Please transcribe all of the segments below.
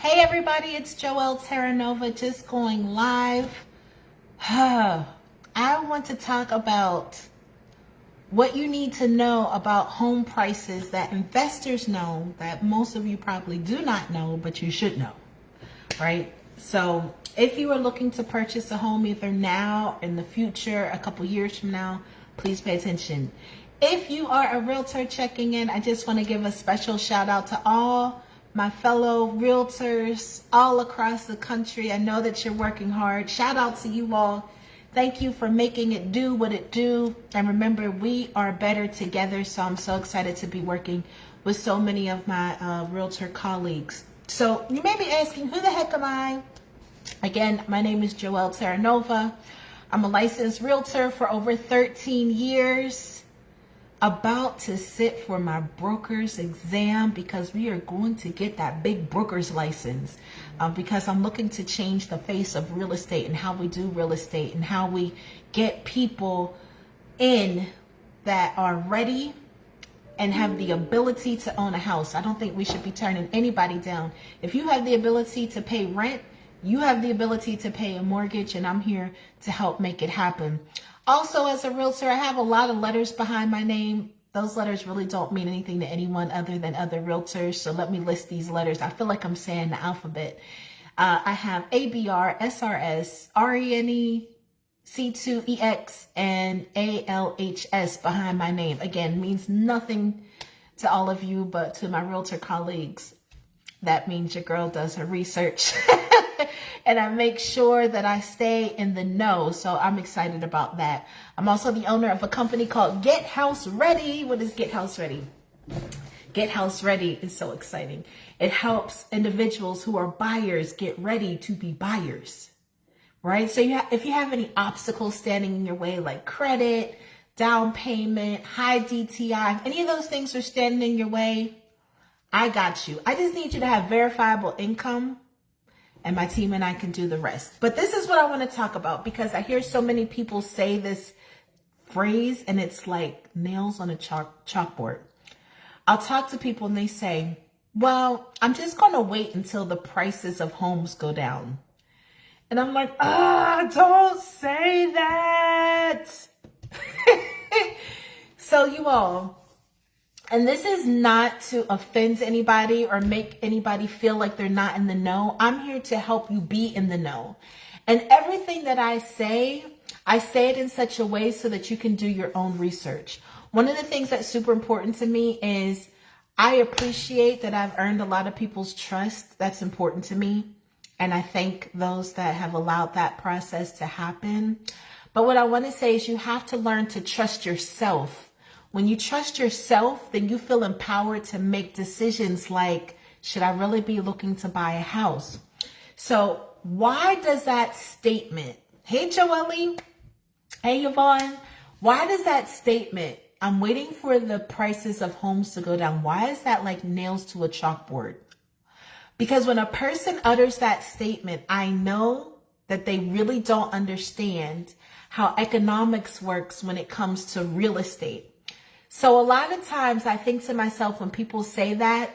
Hey everybody, it's Joelle Terranova just going live. I want to talk about what you need to know about home prices that investors know that most of you probably do not know, but you should know, right? So if you are looking to purchase a home either now, in the future, a couple years from now, please pay attention. If you are a realtor checking in, I just want to give a special shout out to all my fellow realtors all across the country. I know that you're working hard. Shout out to you all. Thank you for making it do what it do. And remember, we are better together. So I'm so excited to be working with so many of my realtor colleagues. So you may be asking, who the heck am I? Again, my name is Joelle Terranova. I'm a licensed realtor for over 13 years. About to sit for my broker's exam because we are going to get that big broker's license because I'm looking to change the face of real estate and how we do real estate and how we get people in that are ready and have the ability to own a house. I don't think we should be turning anybody down. If you have the ability to pay rent, you have the ability to pay a mortgage, and I'm here to help make it happen. Also, as a realtor, I have a lot of letters behind my name. Those letters really don't mean anything to anyone other than other realtors. So let me list these letters. I feel like I'm saying the alphabet. I have ABR, SRS, RENE, C2EX, and ALHS behind my name. Again, means nothing to all of you, but to my realtor colleagues, that means your girl does her research. And I make sure that I stay in the know. So I'm excited about that. I'm also the owner of a company called Get House Ready. What is Get House Ready? Get House Ready is so exciting. It helps individuals who are buyers get ready to be buyers, right? So if you have any obstacles standing in your way, like credit, down payment, high DTI, if any of those things are standing in your way, I got you. I just need you to have verifiable income, and my team and I can do the rest. But this is what I want to talk about because I hear so many people say this phrase and it's like nails on a chalkboard. I'll talk to people and they say, well, I'm just going to wait until the prices of homes go down. And I'm like, don't say that. So you all, and this is not to offend anybody or make anybody feel like they're not in the know. I'm here to help you be in the know. And everything that I say it in such a way so that you can do your own research. One of the things that's super important to me is I appreciate that I've earned a lot of people's trust. That's important to me. And I thank those that have allowed that process to happen. But what I want to say is you have to learn to trust yourself. When you trust yourself, then you feel empowered to make decisions like, should I really be looking to buy a house? So why does that statement, hey Joelle, hey Yvonne, why does that statement, I'm waiting for the prices of homes to go down, why is that like nails to a chalkboard? Because when a person utters that statement, I know that they really don't understand how economics works when it comes to real estate. So a lot of times I think to myself when people say that,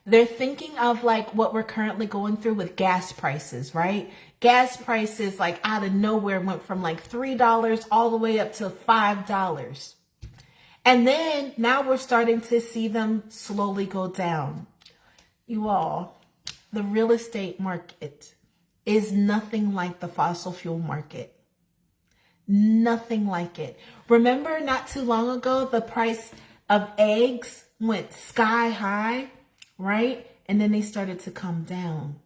they're thinking of like what we're currently going through with gas prices, right? Gas prices like out of nowhere went from like $3 all the way up to $5. And then now we're starting to see them slowly go down. You all, the real estate market is nothing like the fossil fuel market. Nothing like it. Remember not too long ago, the price of eggs went sky high, right? And then they started to come down.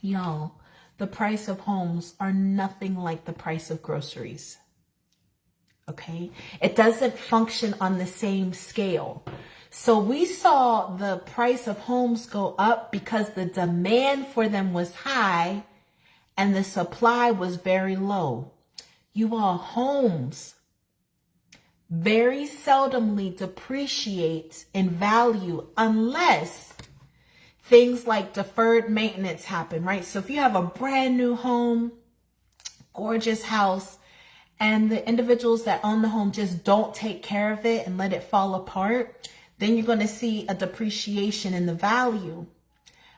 Y'all, the price of homes are nothing like the price of groceries. Okay? It doesn't function on the same scale. So we saw the price of homes go up because the demand for them was high and the supply was very low. You all, homes very seldomly depreciate in value unless things like deferred maintenance happen, right? So if you have a brand new home, gorgeous house, and the individuals that own the home just don't take care of it and let it fall apart, then you're going to see a depreciation in the value.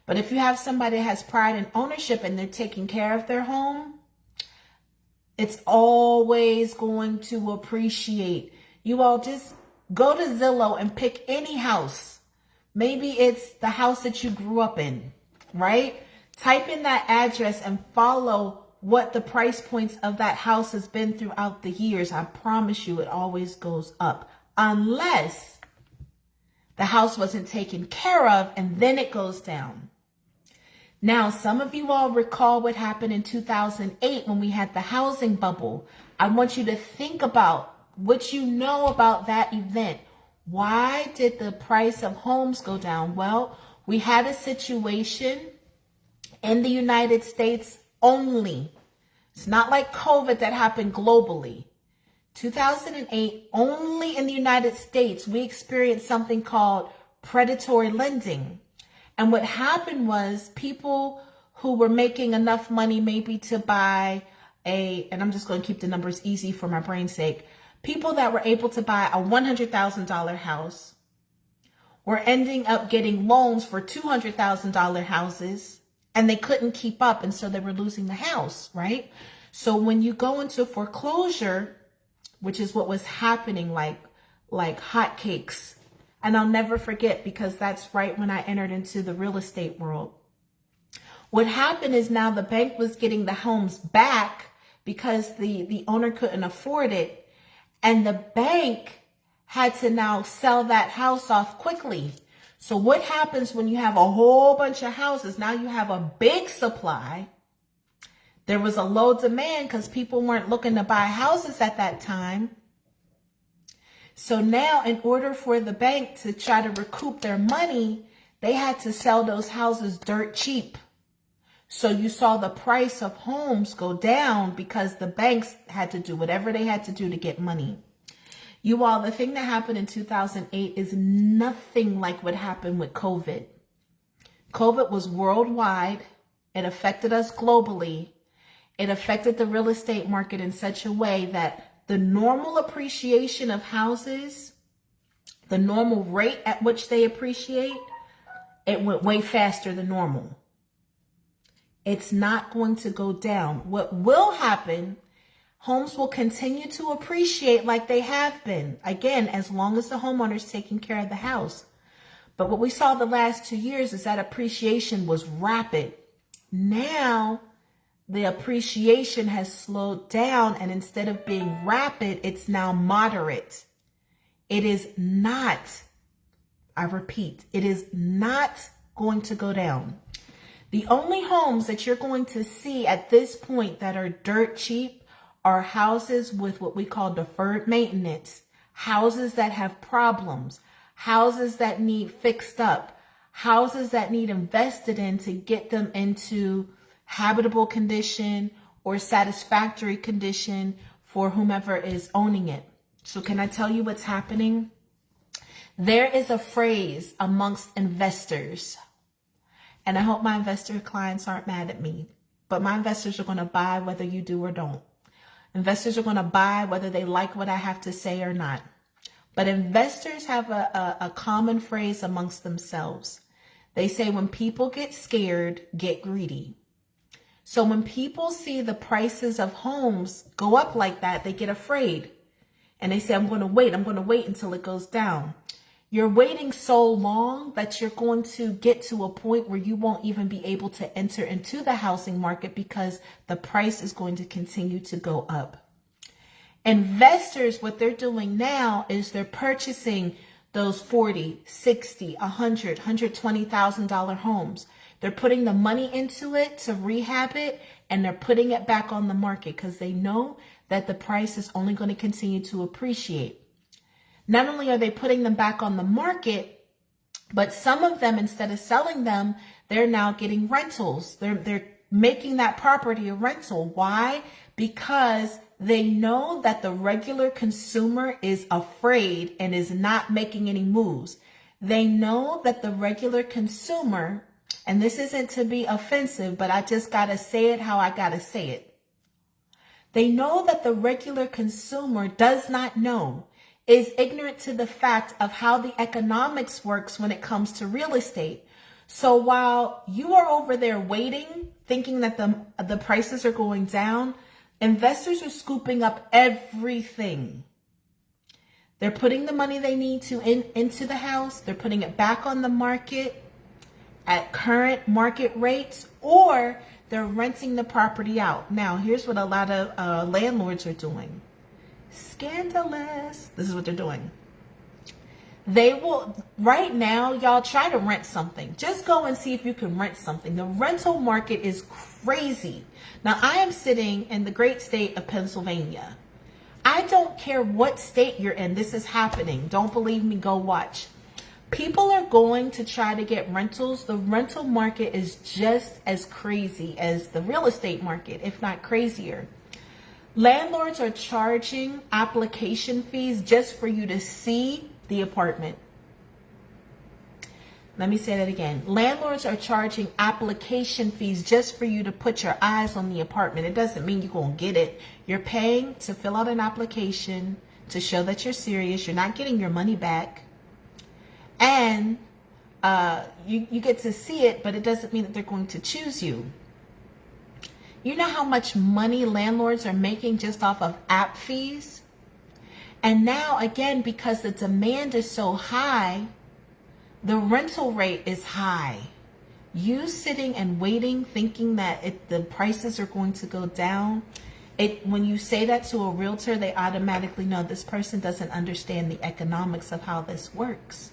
But if you have somebody that has pride in ownership and they're taking care of their home, it's always going to appreciate. You all just go to Zillow and pick any house. Maybe it's the house that you grew up in, right? Type in that address and follow what the price points of that house has been throughout the years. I promise you it always goes up, unless the house wasn't taken care of and then it goes down. Now, some of you all recall what happened in 2008 when we had the housing bubble. I want you to think about what you know about that event. Why did the price of homes go down? Well, we had a situation in the United States only. It's not like COVID that happened globally. 2008, only in the United States, we experienced something called predatory lending. And what happened was people who were making enough money maybe to buy and I'm just going to keep the numbers easy for my brain's sake, people that were able to buy a $100,000 house were ending up getting loans for $200,000 houses, and they couldn't keep up, and so they were losing the house, right? So when you go into foreclosure, which is what was happening like hotcakes, and I'll never forget because that's right when I entered into the real estate world. What happened is now the bank was getting the homes back because the owner couldn't afford it. And the bank had to now sell that house off quickly. So what happens when you have a whole bunch of houses? Now you have a big supply. There was a low demand because people weren't looking to buy houses at that time. So now in order for the bank to try to recoup their money, they had to sell those houses dirt cheap. So you saw the price of homes go down because the banks had to do whatever they had to do to get money. You all, the thing that happened in 2008 is nothing like what happened with COVID. COVID was worldwide. It affected us globally. It affected the real estate market in such a way that the normal appreciation of houses, the normal rate at which they appreciate, it went way faster than normal. It's not going to go down. What will happen, homes will continue to appreciate like they have been. Again, as long as the homeowner's taking care of the house. But what we saw the last 2 years is that appreciation was rapid. Now, the appreciation has slowed down, and instead of being rapid, it's now moderate. It is not, I repeat, it is not going to go down. The only homes that you're going to see at this point that are dirt cheap are houses with what we call deferred maintenance, houses that have problems, houses that need fixed up, houses that need invested in to get them into habitable condition or satisfactory condition for whomever is owning it. So can I tell you what's happening? There is a phrase amongst investors, and I hope my investor clients aren't mad at me, but my investors are going to buy whether you do or don't. Investors are going to buy whether they like what I have to say or not. But investors have a common phrase amongst themselves. They say when people get scared, get greedy. So when people see the prices of homes go up like that, they get afraid. And they say, I'm going to wait until it goes down. You're waiting so long that you're going to get to a point where you won't even be able to enter into the housing market because the price is going to continue to go up. Investors, what they're doing now is they're purchasing those $40,000, $60,000, $100,000, $120,000 homes. They're putting the money into it to rehab it, and they're putting it back on the market because they know that the price is only going to continue to appreciate. Not only are they putting them back on the market, but some of them, instead of selling them, they're now getting rentals. They're making that property a rental. Why? Because they know that the regular consumer is afraid and is not making any moves. They know that the regular consumer, and this isn't to be offensive, but I just got to say it how I got to say it. They know that the regular consumer does not know, is ignorant to the fact of how the economics works when it comes to real estate. So while you are over there waiting, thinking that the prices are going down, investors are scooping up everything. They're putting the money they need to into the house. They're putting it back on the market at current market rates, or they're renting the property out. Now, here's what a lot of landlords are doing. Scandalous. This is what they're doing. They will, right now, y'all try to rent something. Just go and see if you can rent something. The rental market is crazy. Now, I am sitting in the great state of Pennsylvania. I don't care what state you're in. This is happening. Don't believe me? Go watch. People are going to try to get rentals. The rental market is just as crazy as the real estate market, if not crazier. Landlords are charging application fees just for you to see the apartment. Let me say that again. Landlords are charging application fees just for you to put your eyes on the apartment. It doesn't mean you're going to get it. You're paying to fill out an application to show that you're serious. You're not getting your money back. And you get to see it, but it doesn't mean that they're going to choose you. You know how much money landlords are making just off of app fees? And now, again, because the demand is so high, the rental rate is high. You sitting and waiting, thinking that the prices are going to go down, when you say that to a realtor, they automatically know this person doesn't understand the economics of how this works.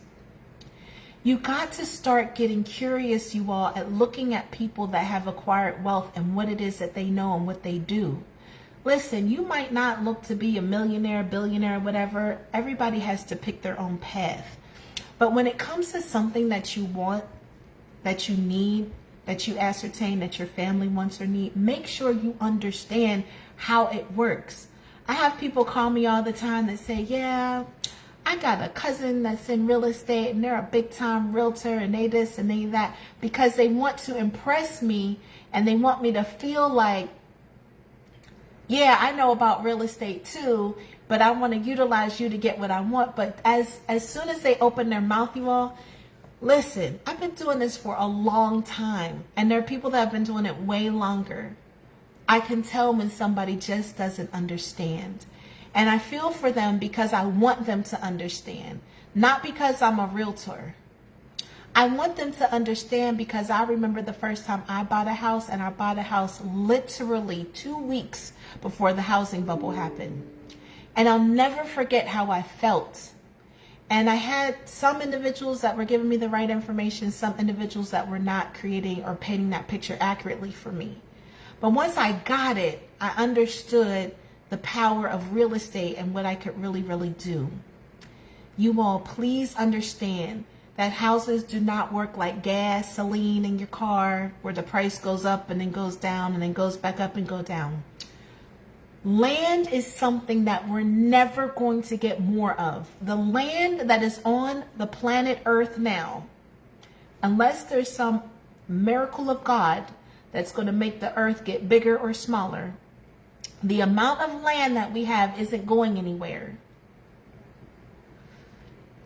You got to start getting curious, you all, at looking at people that have acquired wealth and what it is that they know and what they do. Listen, you might not look to be a millionaire, billionaire, whatever. Everybody has to pick their own path. But when it comes to something that you want, that you need, that you ascertain that your family wants or need, make sure you understand how it works. I have people call me all the time that say, yeah, I got a cousin that's in real estate and they're a big time realtor and they this and they that, because they want to impress me and they want me to feel like, yeah, I know about real estate too, but I want to utilize you to get what I want. But as soon as they open their mouth, you all, listen, I've been doing this for a long time, and there are people that have been doing it way longer. I can tell when somebody just doesn't understand. And I feel for them because I want them to understand, not because I'm a realtor. I want them to understand because I remember the first time I bought a house, and I bought a house literally 2 weeks before the housing bubble happened. And I'll never forget how I felt. And I had some individuals that were giving me the right information, some individuals that were not creating or painting that picture accurately for me. But once I got it, I understood the power of real estate and what I could really, really do. You all, please understand that houses do not work like gasoline in your car, where the price goes up and then goes down and then goes back up and go down. Land is something that we're never going to get more of. The land that is on the planet Earth now, unless there's some miracle of God that's going to make the earth get bigger or smaller, the amount of land that we have isn't going anywhere.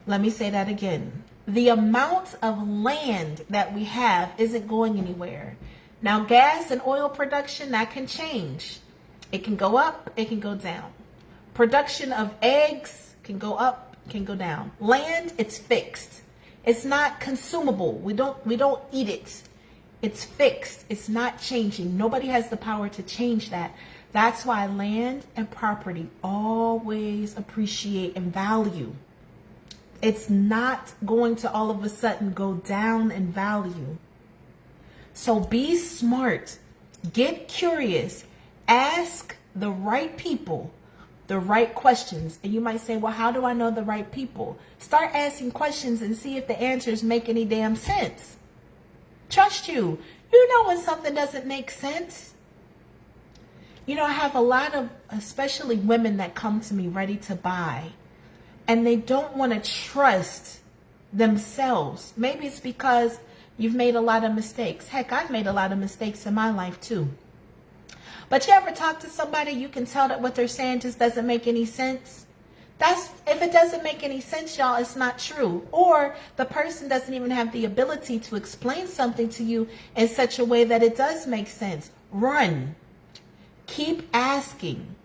Let me say that again. The amount of land that we have isn't going anywhere. Now, gas and oil production, that can change. It can go up, it can go down. Production of eggs can go up, can go down. Land, it's fixed. It's not consumable. We don't eat it. It's fixed. It's not changing. Nobody has the power to change that. That's why land and property always appreciate in value. It's not going to all of a sudden go down in value. So be smart. Get curious. Ask the right people the right questions. And you might say, well, how do I know the right people? Start asking questions and see if the answers make any damn sense. Trust you. You know when something doesn't make sense. You know, I have a lot of, especially women that come to me ready to buy, and they don't want to trust themselves. Maybe it's because you've made a lot of mistakes. Heck, I've made a lot of mistakes in my life too. But you ever talk to somebody, you can tell that what they're saying just doesn't make any sense? That's, if it doesn't make any sense, y'all, it's not true. Or the person doesn't even have the ability to explain something to you in such a way that it does make sense. Run. Keep asking.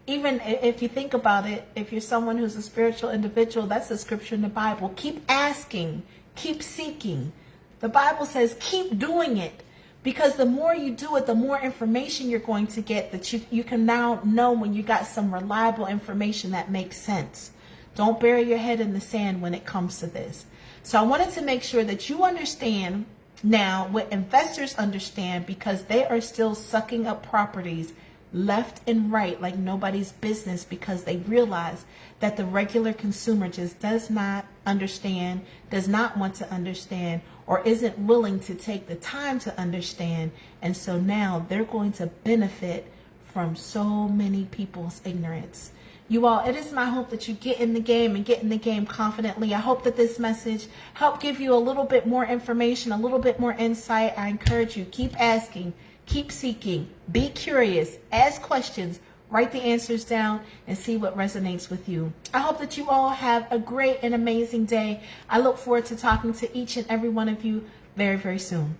Even if you think about it, if you're someone who's a spiritual individual, that's a scripture in the Bible. Keep asking. Keep seeking. The Bible says keep doing it. Because the more you do it, the more information you're going to get, that you can now know when you got some reliable information that makes sense. Don't bury your head in the sand when it comes to this. So I wanted to make sure that you understand now what investors understand, because they are still sucking up properties left and right like nobody's business, because they realize that the regular consumer just does not understand, does not want to understand, or isn't willing to take the time to understand. And so now they're going to benefit from so many people's ignorance. You all, it is my hope that you get in the game and get in the game confidently. I hope that this message helped give you a little bit more information, a little bit more insight. I encourage you, keep asking, keep seeking, be curious, ask questions, write the answers down, and see what resonates with you. I hope that you all have a great and amazing day. I look forward to talking to each and every one of you very, very soon.